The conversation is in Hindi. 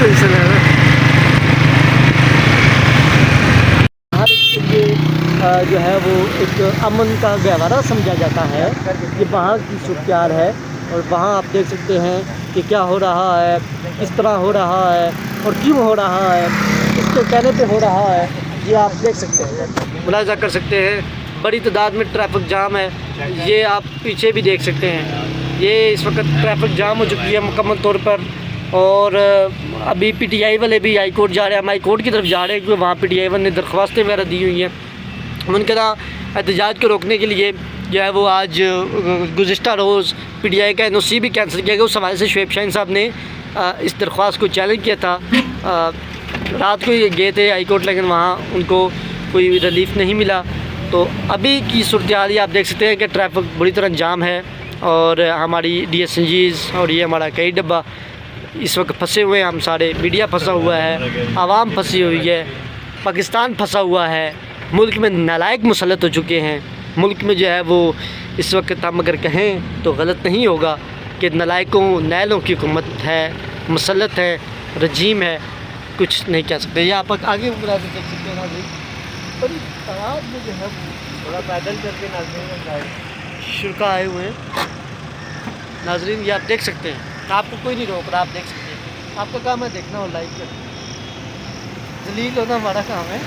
टेंशन है ना। हर एक ये जो है वो एक अमन का गहवारा समझा जाता है। ये वहाँ की सूरत है और वहाँ आप देख सकते हैं कि क्या हो रहा है, किस तरह हो रहा है और क्यों हो रहा है, किसके कहने पे हो रहा है, ये आप देख सकते हैं, मुलाहिजा कर सकते हैं। बड़ी तादाद में ट्रैफिक जाम है, ये आप पीछे भी देख सकते हैं। ये इस वक्त ट्रैफिक जाम हो चुकी है मुकम्मल तौर पर। और अभी पीटीआई वाले भी हाई कोर्ट जा रहे हैं, हम हाई कोर्ट की तरफ जा रहे हैं क्योंकि वहाँ पीटीआई वाले ने दरख्वास्तें वगैरह दी हुई हैं मुनक़दा एहतजाज को रोकने के लिए। जो है वो आज गुज़िश्ता रोज़ पीटीआई का एनओसी भी कैंसिल किया गया। उस हवाले से शुएब शाहीन साहब ने इस दरख्वास्त को चैलेंज किया था। रात को ये गए थे हाई कोर्ट, लेकिन वहाँ उनको कोई रिलीफ नहीं मिला। तो अभी की सूरत हाल आप देख सकते हैं कि ट्रैफिक बुरी तरह जाम है और हमारी DSNGs और ये हमारा कई डब्बा इस वक्त फंसे हुए हैं। हम सारे, मीडिया फंसा हुआ है, आवाम फंसी हुई है, पाकिस्तान फंसा हुआ है, मुल्क में नालायक मुसल्लत हो चुके हैं। मुल्क में जो है वो इस वक्त हम अगर कहें तो गलत नहीं होगा कि नालायकों नैलों की हुकूमत है, मुसल्लत है, रजीम है, कुछ नहीं कह सकते। ये आप आगे देख सकते हैं नाज़रीन, बड़ी तादाद में जो है थोड़ा पैदल करके नाज़रीन शुरा आए हुए हैं। नाज़रीन ये आप देख सकते हैं, आपको कोई नहीं रोक रहा, आप देख सकते हैं। आपका काम है देखना और लाइक करना, जलील होना हमारा काम है।